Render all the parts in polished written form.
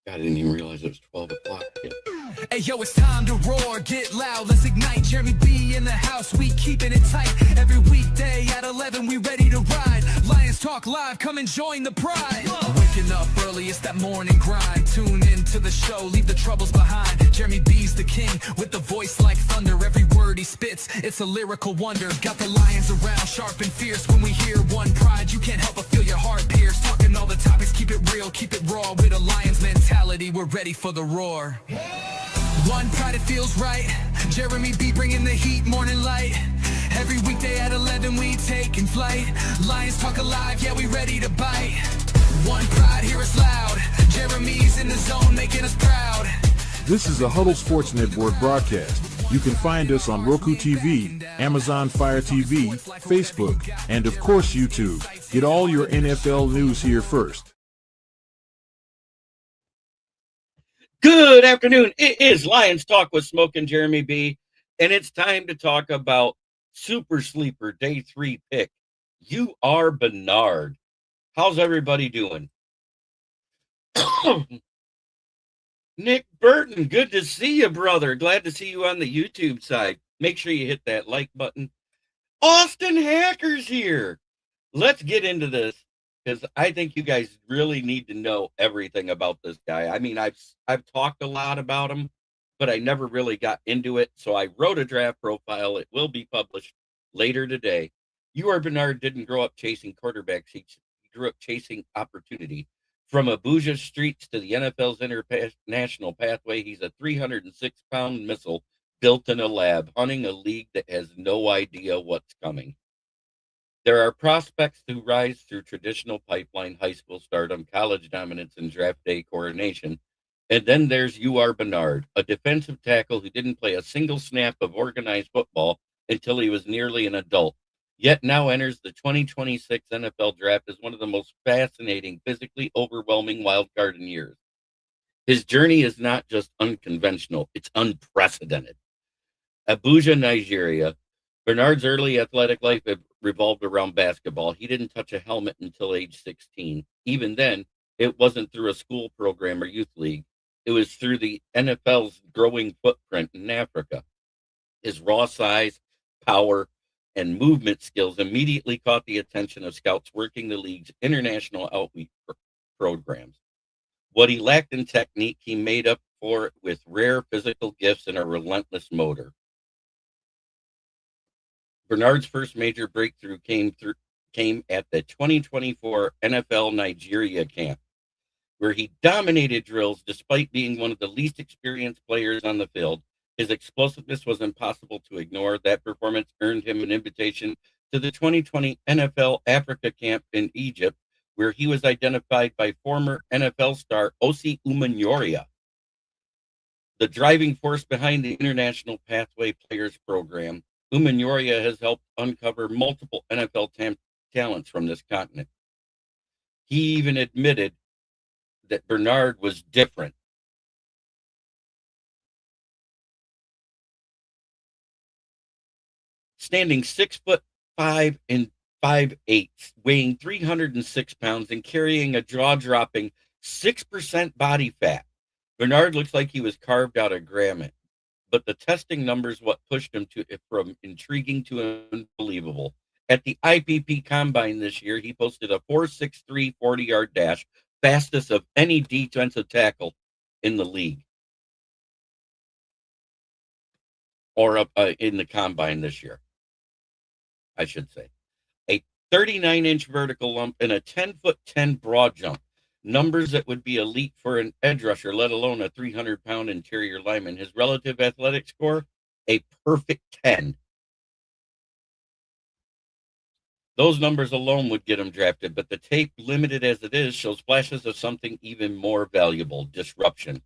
God, I didn't even realize it was 12 o'clock. Hey yo, it's time to roar, get loud, let's ignite. Jeremy B in the house, we keeping it tight. Every weekday at 11, we ready to ride. Lions Talk Live, come and join the pride. Waking up early, it's that morning grind. Tune in to the show, leave the troubles behind. Jeremy B's the king, with the voice like thunder. Every word he spits, it's a lyrical wonder. Got the lions around, sharp and fierce. When we hear one pride, you can't help but feel your heart pierce. Talking all the topics, keep it real, keep it raw. With a lion's mentality, we're ready for the roar. One pride, it feels right. Jeremy B bringing the heat, morning light. Every weekday at 11, we taking flight. Lions Talk Alive, yeah, we ready to bite. One pride, hear us loud. Jeremy's in the zone, making us proud. This is a Huddle Sports Network broadcast. You can find us on Roku TV, Amazon Fire TV, Facebook, and of course YouTube. Get all your NFL news here first. Good afternoon. It is Lions Talk with Smoke and Jeremy B, and it's time to talk about Super Sleeper Day 3 pick, Uar Benhard. How's everybody doing? Nick Burton, good to see you, brother. Glad to see you on the YouTube side. Make sure you hit that like button. Austin Hacker's here. Let's get into this, because I think you guys really need to know everything about this guy. I mean, I've talked a lot about him, but I never really got into it. So I wrote a draft profile. It will be published later today. Uar Benhard didn't grow up chasing quarterbacks. He grew up chasing opportunity. From Abuja streets to the NFL's international pathway, he's a 306-pound missile built in a lab, hunting a league that has no idea what's coming. There are prospects who rise through traditional pipeline, high school stardom, college dominance, and draft day coronation. And then there's Uar Benhard, a defensive tackle who didn't play a single snap of organized football until he was nearly an adult, yet now enters the 2026 NFL draft as one of the most fascinating, physically overwhelming wildcard in years. His journey is not just unconventional, it's unprecedented. Abuja, Nigeria. Benhard's early athletic life revolved around basketball. He didn't touch a helmet until age 16. Even then, it wasn't through a school program or youth league. It was through the NFL's growing footprint in Africa. His raw size, power, and movement skills immediately caught the attention of scouts working the league's international outreach programs. What he lacked in technique, he made up for with rare physical gifts and a relentless motor. Benhard's first major breakthrough came at the 2024 NFL Nigeria camp, where he dominated drills despite being one of the least experienced players on the field. His explosiveness was impossible to ignore. That performance earned him an invitation to the 2020 NFL Africa camp in Egypt, where he was identified by former NFL star Osi Umenyiora, the driving force behind the International Pathway Players Program. Umenyiora has helped uncover multiple NFL talents from this continent. He even admitted that Benhard was different. Standing 6'5" and 5'8", weighing 306 pounds and carrying a jaw-dropping 6% body fat, Benhard looks like he was carved out of granite. But the testing numbers what pushed him from intriguing to unbelievable. At the IPP Combine this year, he posted a 4.63 40-yard dash, fastest of any defensive tackle in the league, or in the Combine this year, I should say. A 39-inch vertical lump and a 10'10" broad jump. Numbers that would be elite for an edge rusher, let alone a 300-pound interior lineman. His relative athletic score, a perfect 10. Those numbers alone would get him drafted, but the tape, limited as it is, shows flashes of something even more valuable: disruption.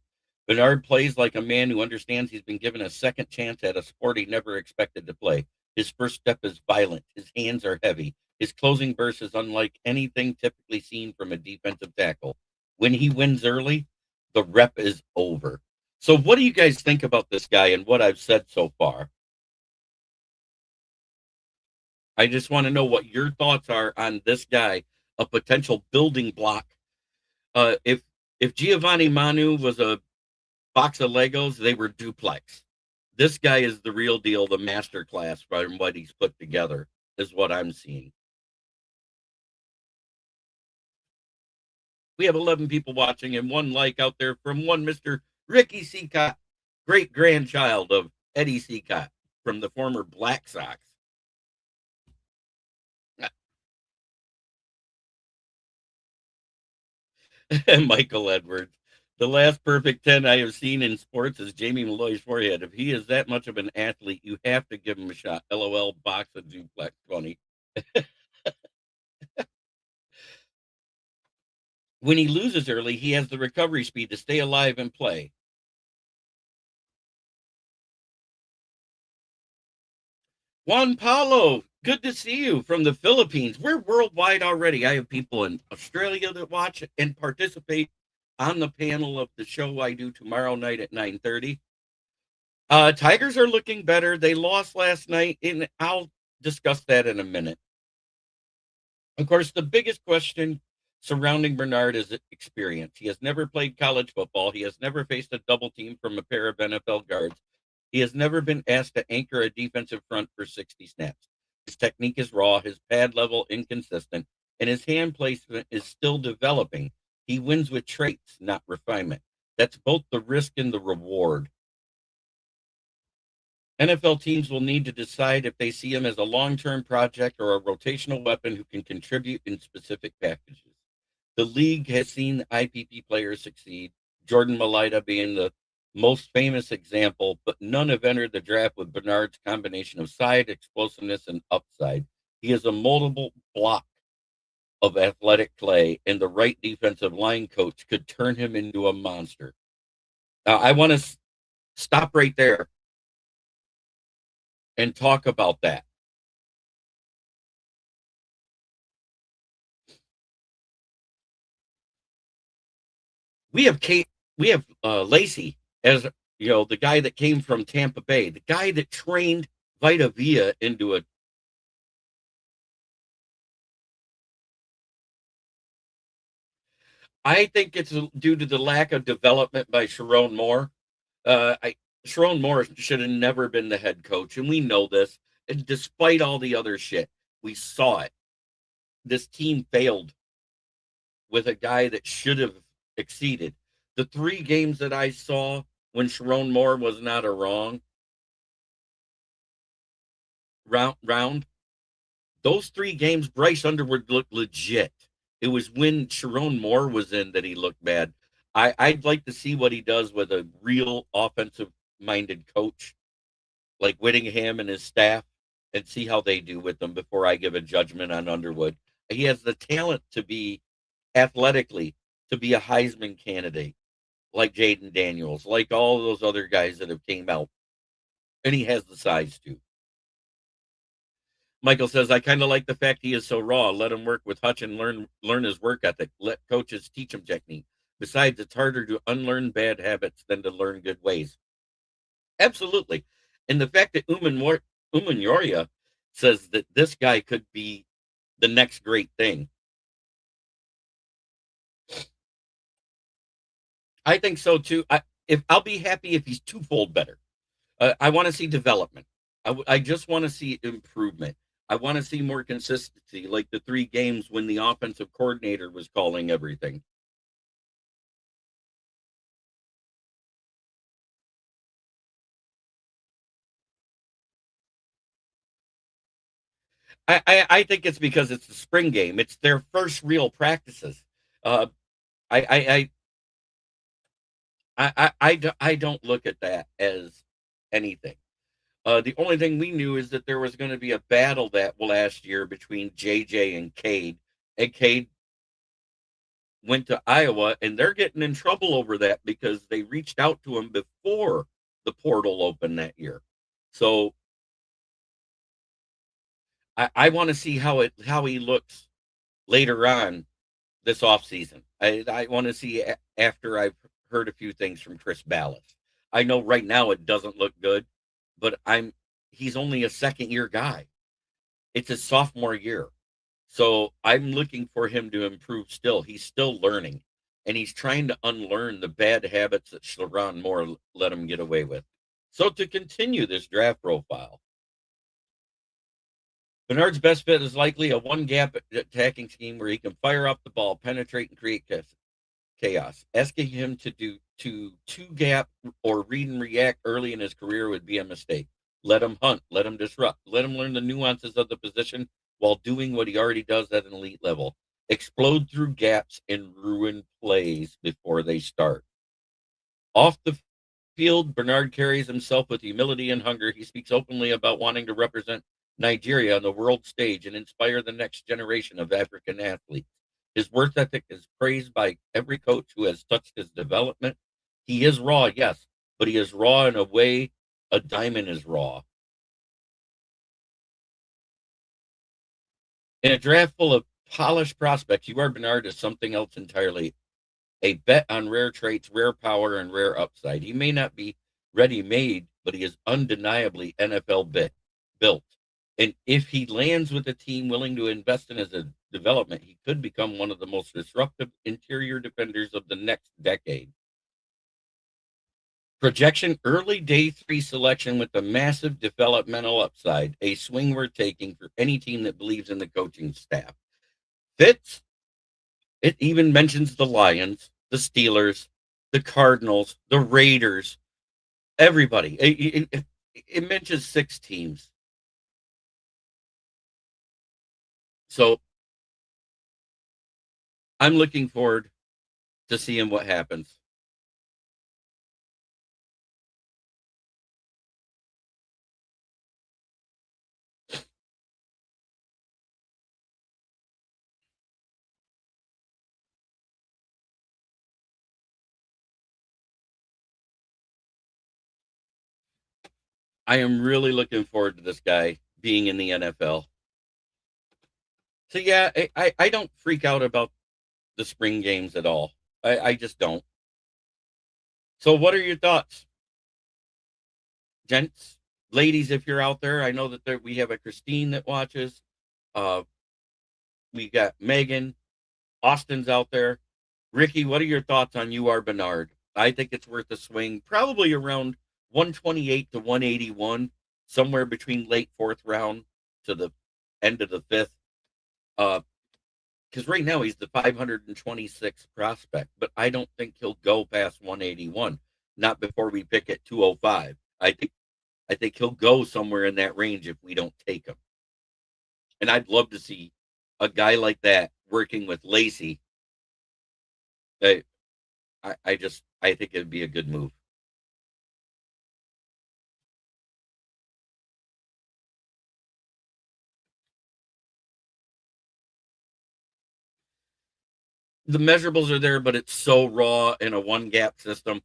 Benhard plays like a man who understands he's been given a second chance at a sport he never expected to play. His first step is violent. His hands are heavy. His closing burst is unlike anything typically seen from a defensive tackle. When he wins early, the rep is over. So what do you guys think about this guy and what I've said so far? I just want to know what your thoughts are on this guy, a potential building block. If If Giovanni Manu was a box of Legos, they were duplex. This guy is the real deal, the master class from what he's put together, is what I'm seeing. We have 11 people watching and one like out there from one Mr. Ricky Seacott, great grandchild of Eddie Seacott from the former Black Sox. Michael Edwards. The last perfect 10 I have seen in sports is Jamie Malloy's forehead. If he is that much of an athlete, you have to give him a shot. LOL, box of duplex 20. When he loses early, he has the recovery speed to stay alive and play. Juan Paulo, good to see you from the Philippines. We're worldwide already. I have people in Australia that watch and participate on the panel of the show I do tomorrow night at 9:30. Tigers are looking better. They lost last night, and I'll discuss that in a minute. Of course, the biggest question surrounding Benhard is experience. He has never played college football. He has never faced a double team from a pair of NFL guards. He has never been asked to anchor a defensive front for 60 snaps. His technique is raw, his pad level inconsistent, and his hand placement is still developing. He wins with traits, not refinement. That's both the risk and the reward. NFL teams will need to decide if they see him as a long-term project or a rotational weapon who can contribute in specific packages. The league has seen IPP players succeed, Jordan Malaita being the most famous example, but none have entered the draft with Benhard's combination of side, explosiveness, and upside. He is a moldable block of athletic clay, and the right defensive line coach could turn him into a monster. Now, I want to stop right there and talk about that. We have Lacey as the guy that came from Tampa Bay, the guy that trained Vita Vea into a. I think it's due to the lack of development by Sharon Moore. Sharon Moore should have never been the head coach, and we know this. And despite all the other shit, we saw it. This team failed with a guy that should have exceeded. The 3 games that I saw when Sharon Moore was not a wrong round, those 3 games, Bryce Underwood looked legit. It was when Sharon Moore was in that he looked bad. I'd like to see what he does with a real offensive-minded coach like Whittingham and his staff and see how they do with them before I give a judgment on Underwood. He has the talent to be athletically to be a Heisman candidate like Jaden Daniels, like all those other guys that have came out. And he has the size too. Michael says, I kind of like the fact he is so raw. Let him work with Hutch and learn his work ethic. Let coaches teach him technique. Besides, it's harder to unlearn bad habits than to learn good ways. Absolutely. And the fact that Umanyoria says that this guy could be the next great thing. I think so too. I'll be happy if he's twofold better. I want to see development. I just want to see improvement. I want to see more consistency, like the 3 games when the offensive coordinator was calling everything. I think it's because it's the spring game. It's their first real practices. I I don't look at that as anything. The only thing we knew is that there was going to be a battle that last year between JJ and Cade. And Cade went to Iowa, and they're getting in trouble over that because they reached out to him before the portal opened that year. So I want to see how he looks later on this offseason. I want to see after I've heard a few things from Chris Ballas. I know right now it doesn't look good, but he's only a second-year guy. It's his sophomore year. So I'm looking for him to improve still. He's still learning. and he's trying to unlearn the bad habits that Sharon Moore let him get away with. So to continue this draft profile, Benhard's best fit is likely a one-gap attacking scheme where he can fire up the ball, penetrate, and create chaos. Asking him to do two-gap or read and react early in his career would be a mistake. Let him hunt, let him disrupt, let him learn the nuances of the position while doing what he already does at an elite level. Explode through gaps and ruin plays before they start. Off the field, Benhard carries himself with humility and hunger. He speaks openly about wanting to represent Nigeria on the world stage and inspire the next generation of African athletes. His work ethic is praised by every coach who has touched his development. He is raw, yes, but he is raw in a way a diamond is raw. In a draft full of polished prospects, Uar Benhard is something else entirely. A bet on rare traits, rare power, and rare upside. He may not be ready-made, but he is undeniably NFL built. And if he lands with a team willing to invest in his development, he could become one of the most disruptive interior defenders of the next decade. Projection: early day 3 selection with a massive developmental upside, a swing worth taking for any team that believes in the coaching staff. Fits: it even mentions the Lions, the Steelers, the Cardinals, the Raiders, everybody. It mentions 6 teams. So I'm looking forward to seeing what happens. I am really looking forward to this guy being in the NFL. So yeah, I don't freak out about the spring games at all. I just don't. So what are your thoughts, gents, ladies? If you're out there, I know that we have a Christine that watches. We got Megan, Austin's out there. Ricky, what are your thoughts on Uar Benhard? I think it's worth a swing, probably around 128 to 181, somewhere between late 4th round to the end of the 5th. Because right now he's the 526th prospect, but I don't think he'll go past 181. Not before we pick at 205. I think he'll go somewhere in that range if we don't take him. And I'd love to see a guy like that working with Lacey. I think it'd be a good move. The measurables are there, but it's so raw in a one gap system.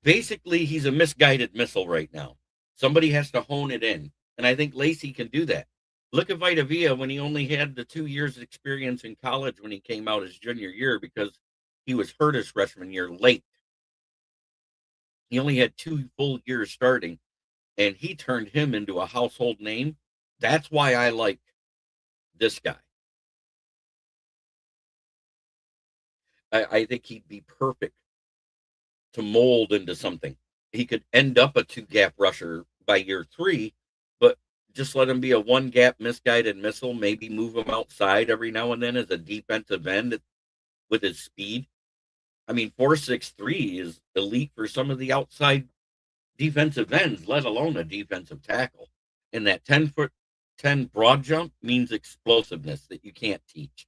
Basically, he's a misguided missile right now. Somebody has to hone it in. And I think Lacey can do that. Look at Vita Villa when he only had the 2 years of experience in college when he came out his junior year because he was hurt his freshman year late. He only had 2 full years starting, and he turned him into a household name. That's why I like this guy. I think he'd be perfect to mold into something. He could end up a 2-gap rusher by year 3, but just let him be a 1-gap misguided missile, maybe move him outside every now and then as a defensive end with his speed. I mean, 4.63 is elite for some of the outside defensive ends, let alone a defensive tackle. And that 10'10" broad jump means explosiveness that you can't teach.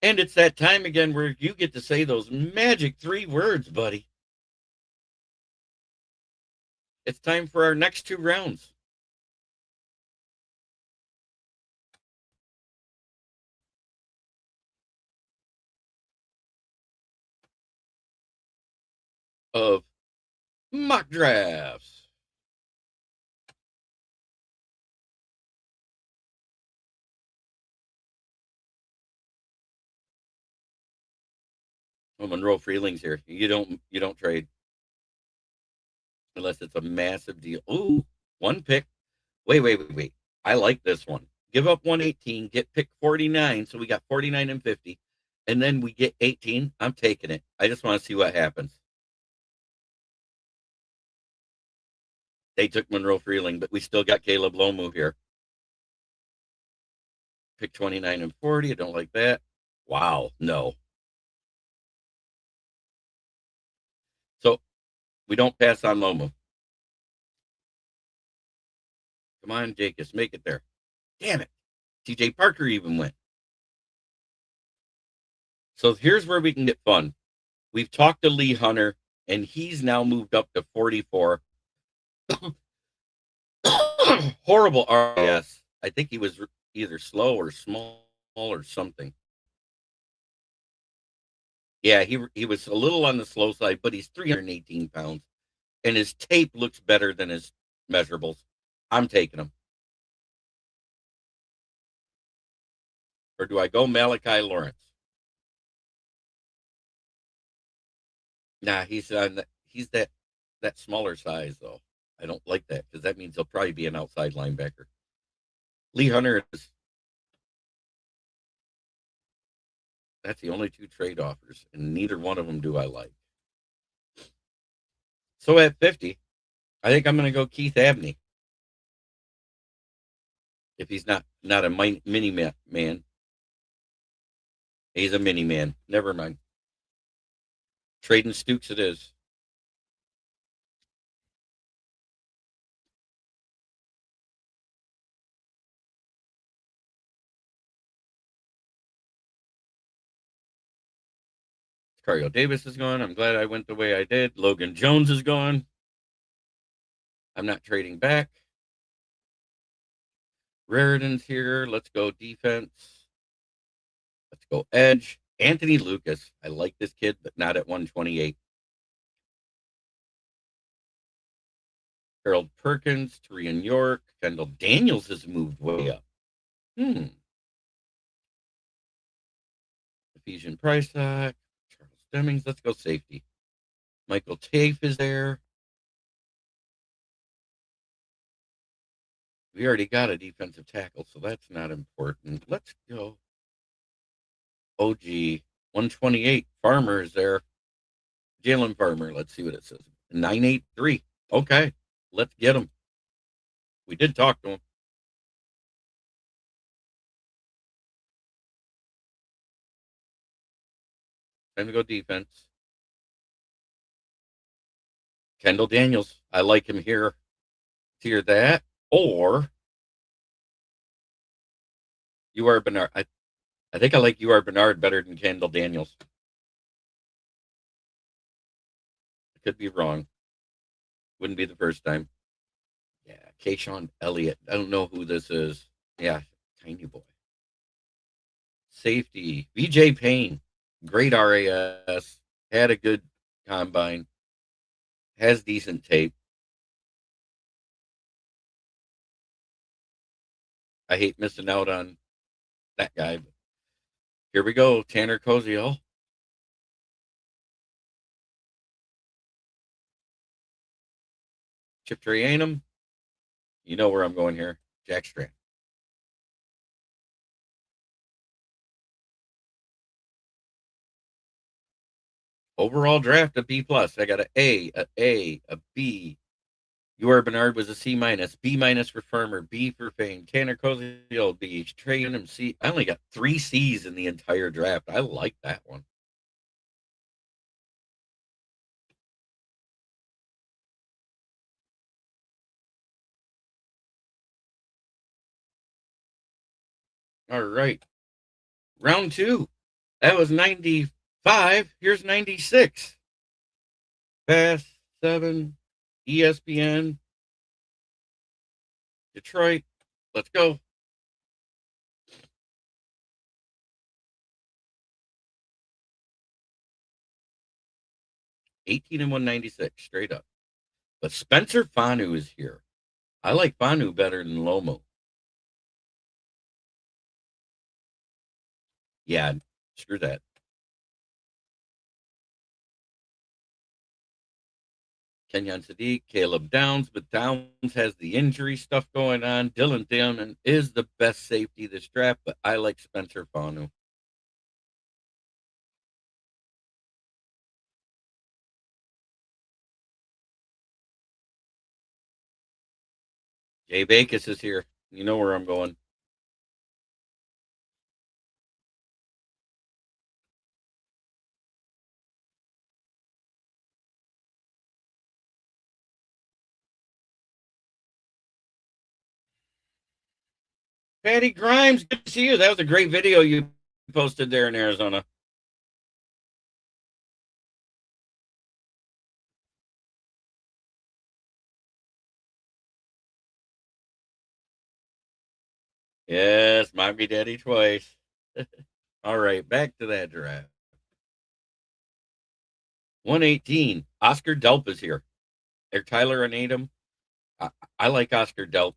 And it's that time again where you get to say those magic 3 words, buddy. It's time for our next 2 rounds. Of mock drafts. Oh, Monroe Freeling's here. You don't trade unless it's a massive deal. Ooh, 1 pick. Wait. I like this one. give up 118, get pick 49. So we got 49 and 50. And then we get 18. I'm taking it. I just want to see what happens. They took Monroe Freeling, but we still got Caleb Lomu here. Pick 29 and 40. I don't like that. Wow, no. So we don't pass on Lomu. Come on, Jacobs, make it there. Damn it. TJ Parker even went. So here's where we can get fun. We've talked to Lee Hunter, and he's now moved up to 44. Horrible RAS. I think he was either slow or small or something. Yeah, he was a little on the slow side, but he's 318 pounds, and his tape looks better than his measurables. I'm taking him. Or do I go Malachi Lawrence? Nah, he's that smaller size though. I don't like that because that means he'll probably be an outside linebacker. Lee Hunter is. That's the only two trade offers, and neither one of them do I like. So at 50, I think I'm going to go Keith Abney. If he's not a mini man. He's a mini man. Never mind. Trading Stukes it is. Cario Davis is gone. I'm glad I went the way I did. Logan Jones is gone. I'm not trading back. Raritan's here. Let's go defense. Let's go edge. Anthony Lucas. I like this kid, but not at 128. Harold Perkins, Terian York. Kendall Daniels has moved way up. Ephesian Price. Charles Demings. Let's go safety. Michael Tafe is there. We already got a defensive tackle, so that's not important. Let's go. OG 128. Farmer is there. Jalen Farmer. Let's see what it says. 983. Okay. Let's get him. We did talk to him. Time to go defense. Kendall Daniels. I like him here. Hear that. Or Uar Benhard. I think I like Uar Benhard better than Kendall Daniels. I could be wrong. Wouldn't be the first time. Yeah, Kayshawn Elliott. I don't know who this is. Yeah, tiny boy. Safety. VJ Payne. Great RAS. Had a good combine. Has decent tape. I hate missing out on that guy. But here we go. Tanner Koziel. Chip Trianum. You know where I'm going here. Jack Strand. Overall draft a B plus. I got a B. Uar Benhard was a C minus. B minus for Farmer. B for Fame. Tanner Koziel B. Trey Unum C. I only got 3 C's in the entire draft. I like that one. All right. Round 2. That was 95. Here's 96. Fast 7. ESPN. Detroit. Let's go. $18 and 196 straight up. But Spencer Fanu is here. I like Fanu better than Lomo. Yeah, screw that. Kenyon Sadiq, Caleb Downs, but Downs has the injury stuff going on. Dylan Dillon is the best safety this draft, but I like Spencer Fanu. Jay Bakis is here. You know where I'm going. Patty Grimes, good to see you. That was a great video you posted there in Arizona. Yes, might be daddy twice. All right, back to that draft. 118. Oscar Delp is here. Or Tyler and Adam. I like Oscar Delp.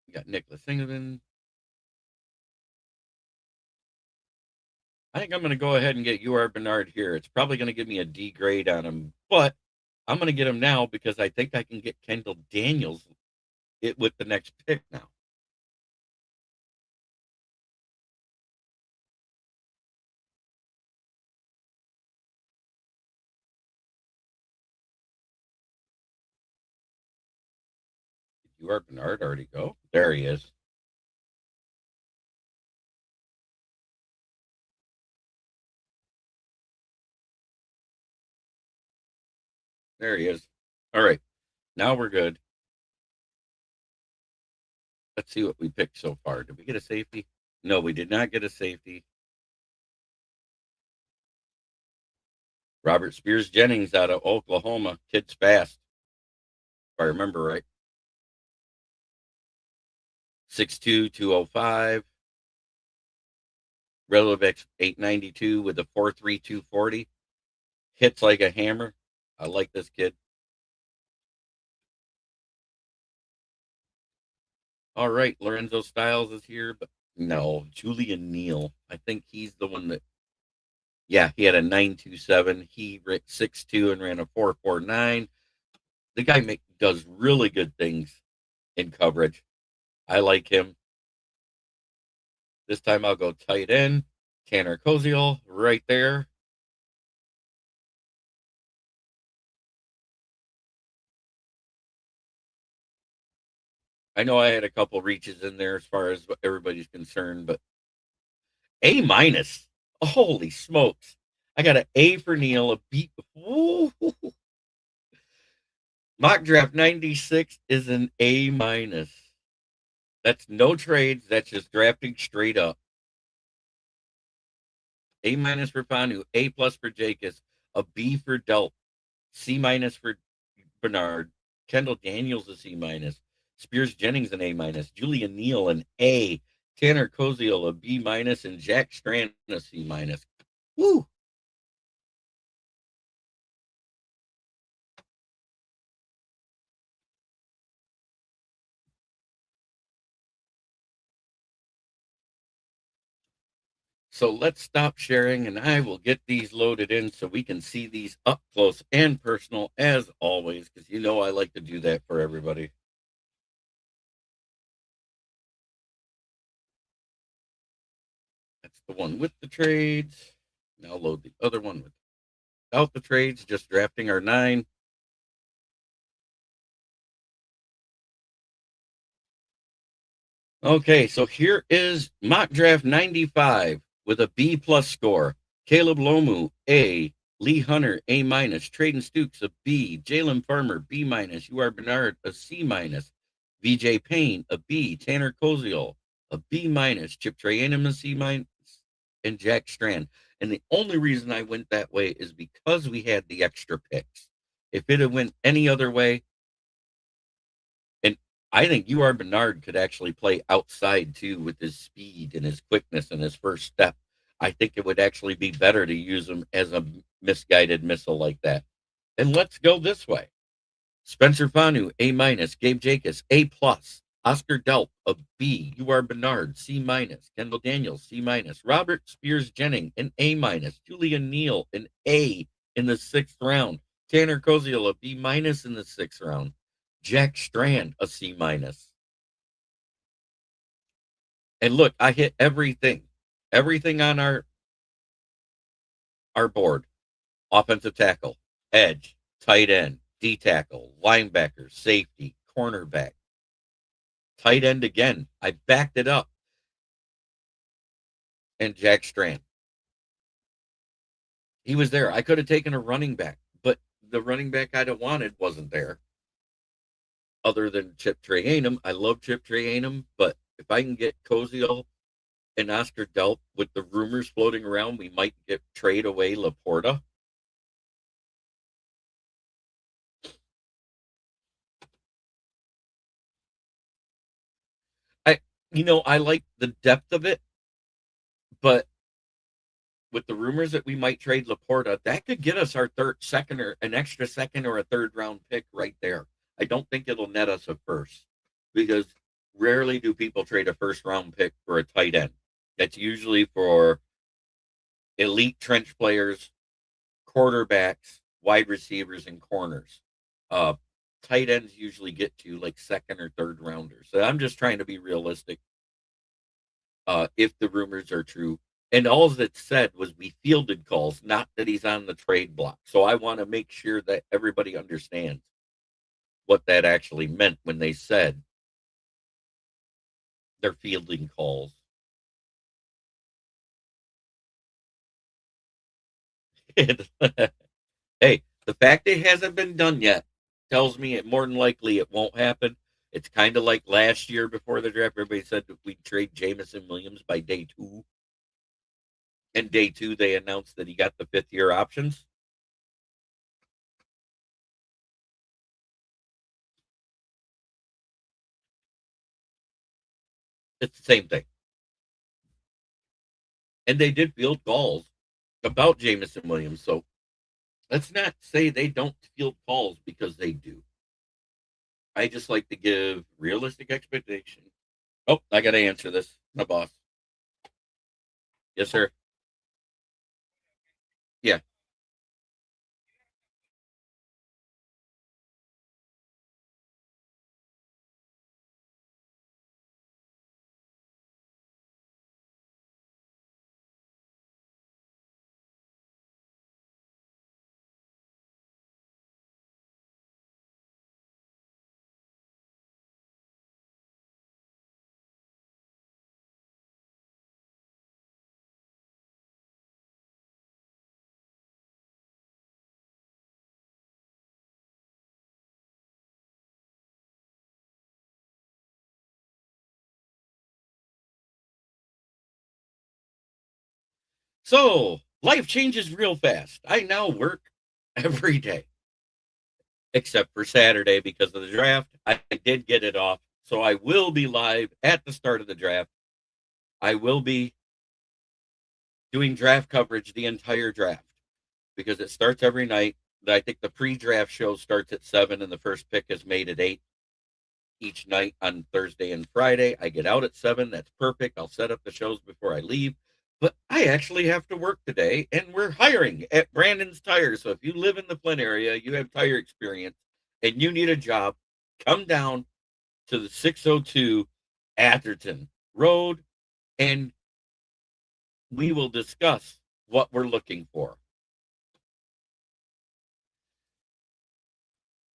You got Nicholas Singleton. I think I'm going to go ahead and get Uar Benhard here. It's probably going to give me a D grade on him, but I'm going to get him now because I think I can get Kendall Daniels with the next pick now. Did Uar Benhard already go? There he is. There he is. All right. Now we're good. Let's see what we picked so far. Did we get a safety? No, we did not get a safety. Robert Spears Jennings out of Oklahoma. Kid's fast, if I remember right. 6'2", 205. Relevix 892 with a 4.3, 240. Hits like a hammer. I like this kid. All right, Lorenzo Styles is here, but no, Julian Neal. I think he's the one that, yeah, he had a 9.27. He ran 6'2" and ran a 4.49. The guy does really good things in coverage. I like him. This time I'll go tight end. Tanner Koziel right there. I know I had a couple reaches in there as far as everybody's concerned, but A minus. Holy smokes. I got an A for Neal, a B. Ooh. Mock draft 96 is an A minus. That's no trades. That's just drafting straight up. A minus for Fanu, A plus for Jacobs, a B for Delp, C minus for Benhard, Kendall Daniels a C minus, Spears Jennings an A minus, Julian Neal an A, Tanner Koziel a B minus, and Jack Strand a C minus. Woo! So let's stop sharing and I will get these loaded in so we can see these up close and personal as always, because you know I like to do that for everybody. That's the one with the trades. Now load the other one without the trades, just drafting our 9. Okay, so here is mock draft 95 with a B plus score. Caleb Lomu, A. Lee Hunter, A minus. Traden Stukes, a B. Jalen Farmer, B minus. Uar Benhard, a C minus. VJ Payne, a B. Tanner Koziel, a B minus. Chip Trayanum, a C minus. And Jack Strand. And the only reason I went that way is because we had the extra picks. If it had went any other way, I think Uar Benhard could actually play outside too with his speed and his quickness and his first step. I think it would actually be better to use him as a misguided missile like that. And let's go this way. Spencer Fanu, A minus. Gabe Jacobs, A plus. Oscar Delp, a B. Uar Benhard, C-. Kendall Daniels, C-. Robert Spears Jennings, an A-. Julian Neal, an A in the 6th round. Tanner Koziel, a B- in the 6th round. Jack Strand, a C-. And look, I hit everything on our board. Offensive tackle, edge, tight end, D tackle, linebacker, safety, cornerback, tight end again. I backed it up. And Jack Strand. He was there. I could have taken a running back, but the running back I'd have wanted wasn't there. Other than Chip Trayanum. I love Chip Trayanum, but if I can get Koziel and Oscar Delp with the rumors floating around, we might trade away Laporta. I like the depth of it, but with the rumors that we might trade Laporta, that could get us our an extra second or a 3rd round pick right there. I don't think it'll net us a first, because rarely do people trade a 1st round pick for a tight end. That's usually for elite trench players, quarterbacks, wide receivers, and corners. Tight ends usually get to like 2nd or 3rd rounders. So I'm just trying to be realistic. If the rumors are true. And all that said was we fielded calls, not that he's on the trade block. So I want to make sure that everybody understands what that actually meant when they said they're fielding calls. Hey, the fact it hasn't been done yet tells me it more than likely it won't happen. It's kind of like last year before the draft. Everybody said that we'd trade Jameson Williams by day 2. And day 2, they announced that he got the 5th-year options. It's the same thing. And they did field calls about Jameson Williams. So let's not say they don't field calls, because they do. I just like to give realistic expectations. Oh, I got to answer this. My boss. Yes, sir. Yeah. So life changes real fast. I now work every day, except for Saturday because of the draft. I did get it off. So I will be live at the start of the draft. I will be doing draft coverage the entire draft, because it starts every night. I think the pre-draft show starts at 7 and the first pick is made at 8 each night on Thursday and Friday. I get out at 7. That's perfect. I'll set up the shows before I leave. But I actually have to work today, and we're hiring at Brandon's Tires. So if you live in the Flint area, you have tire experience, and you need a job, come down to the 602 Atherton Road, and we will discuss what we're looking for.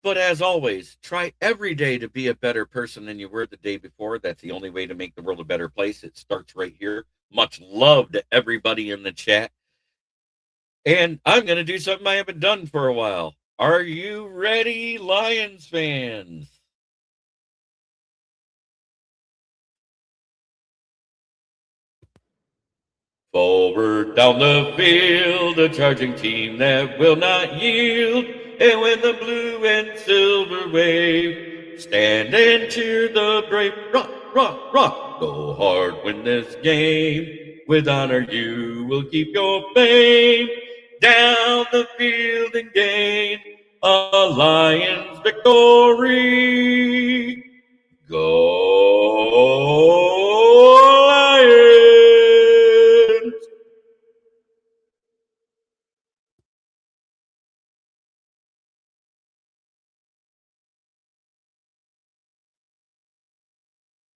But as always, try every day to be a better person than you were the day before. That's the only way to make the world a better place. It starts right here. Much love to everybody in the chat. And I'm going to do something I haven't done for a while. Are you ready, Lions fans? Forward down the field, a charging team that will not yield. And when the blue and silver wave, stand and cheer the brave. Rock, rock, rock, go hard, win this game. With honor you will keep your fame. Down the field and gain a Lions victory. Go Lions!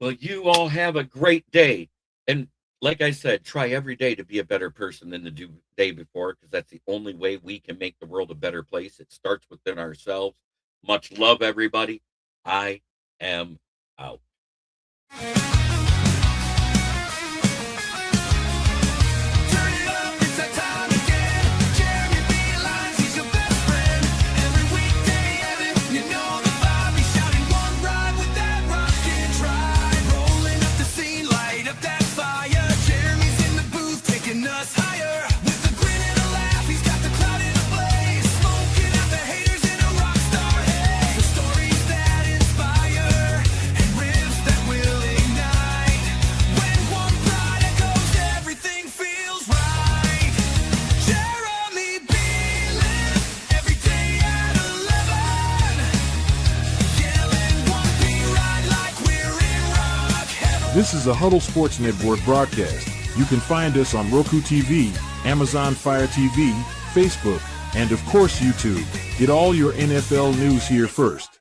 Well, you all have a great day. And like I said, try every day to be a better person than the day before, because that's the only way we can make the world a better place. It starts within ourselves. Much love, everybody. I am out. Turn it up, it's that time again. Jeremy B. Lyons, he's your best friend. Every weekday, Evan, you know the vibe. He's shouting one ride with that rockin' drive. Rolling up the scene, light up that fire. Jeremy's in the booth, taking us higher. With a grin and a laugh, he's got the crowd in a blaze. Smoking out the haters in a rock star haze. The stories that inspire and riffs that will ignite. When one pride echoes, everything feels right. Jeremy B. live every day at 11. Yelling one B ride like we're in rock heaven. This is a Huddle Sports Network broadcast. You can find us on Roku TV, Amazon Fire TV, Facebook, and of course YouTube. Get all your NFL news here first.